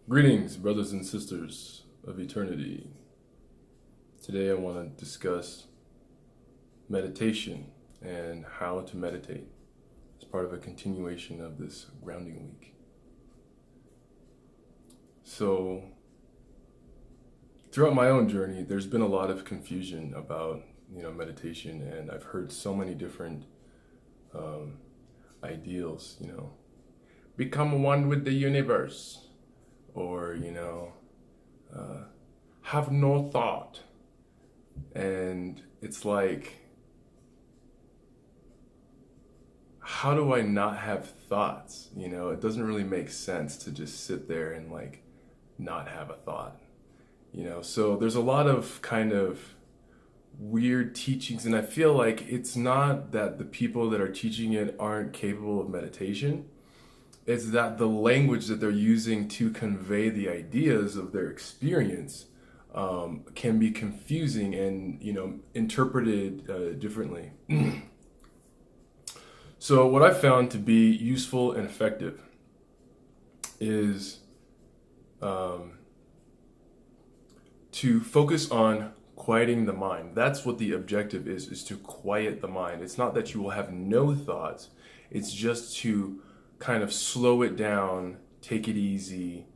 Greetings, brothers and sisters of eternity. Today I want to discuss meditation and how to meditate as part of a continuation of this grounding week. So, throughout my own journey, there's been a lot of confusion about, meditation, and I've heard so many different ideals, become one with the universe, or have no thought. And it's like, how do I not have thoughts? It doesn't really make sense to just sit there and not have a thought. So there's a lot of kind of weird teachings, and I feel like it's not that the people that are teaching it aren't capable of meditation. It's that the language that they're using to convey the ideas of their experience can be confusing and interpreted differently. So what I found to be useful and effective is to focus on quieting the mind. That's what the objective is to quiet the mind. It's not that you will have no thoughts. It's just to kind of slow it down, take it easy,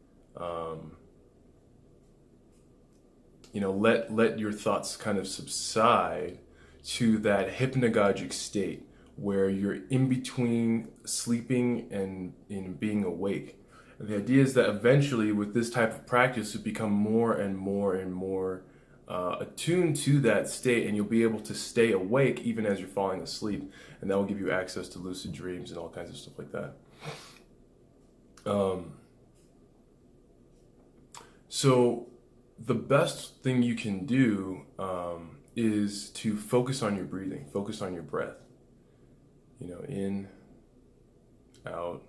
let your thoughts kind of subside to that hypnagogic state where you're in between sleeping and in being awake. And the idea is that eventually with this type of practice, you become more and more and more attuned to that state, and you'll be able to stay awake even as you're falling asleep, and that will give you access to lucid dreams and all kinds of stuff like that. So the best thing you can do is to focus on your breathing, focus on your breath. In, out.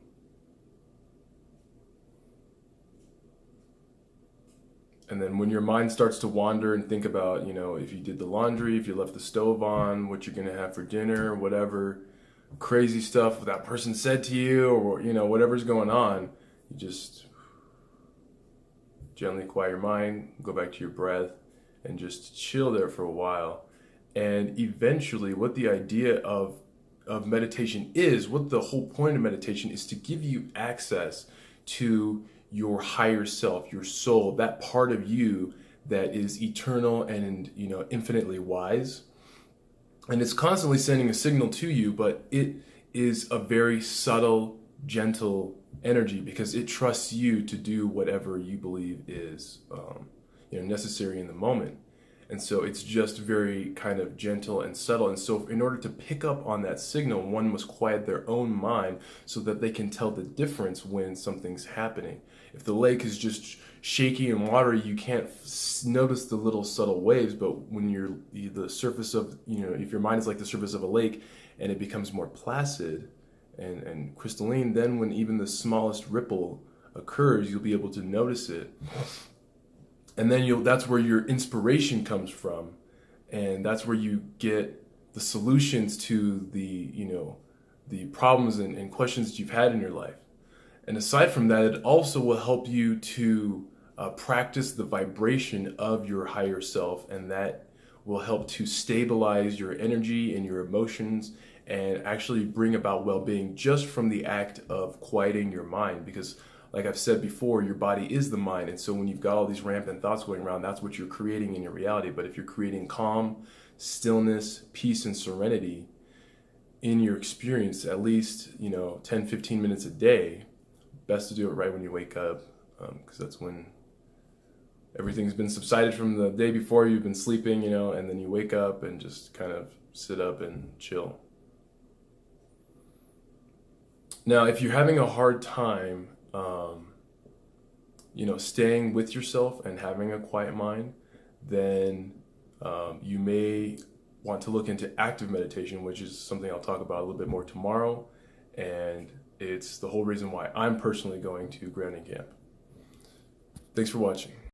And then when your mind starts to wander and think about, if you did the laundry, if you left the stove on, what you're going to have for dinner, whatever crazy stuff that person said to you, or, whatever's going on, you just gently quiet your mind, go back to your breath, and just chill there for a while. And eventually, what the idea of meditation is, what the whole point of meditation is, to give you access to your higher self, your soul, that part of you that is eternal and infinitely wise. And it's constantly sending a signal to you, but it is a very subtle, gentle energy because it trusts you to do whatever you believe is necessary in the moment. And so it's just very kind of gentle and subtle. And so in order to pick up on that signal, one must quiet their own mind so that they can tell the difference when something's happening. If the lake is just shaky and watery, you can't notice the little subtle waves. But when the surface of, if your mind is like the surface of a lake and it becomes more placid and crystalline, then when even the smallest ripple occurs, you'll be able to notice it. And then that's where your inspiration comes from, and that's where you get the solutions to the problems and questions that you've had in your life. And aside from that, it also will help you to practice the vibration of your higher self, and that will help to stabilize your energy and your emotions and actually bring about well-being just from the act of quieting your mind. Because like I've said before, your body is the mind. And so when you've got all these rampant thoughts going around, that's what you're creating in your reality. But if you're creating calm, stillness, peace, and serenity in your experience, at least, 10, 15 minutes a day, best to do it right when you wake up, because that's when everything's been subsided from the day before. You've been sleeping, and then you wake up and just kind of sit up and chill. Now, if you're having a hard time staying with yourself and having a quiet mind, then you may want to look into active meditation, which is something I'll talk about a little bit more tomorrow. And it's the whole reason why I'm personally going to grounding camp. Thanks for watching.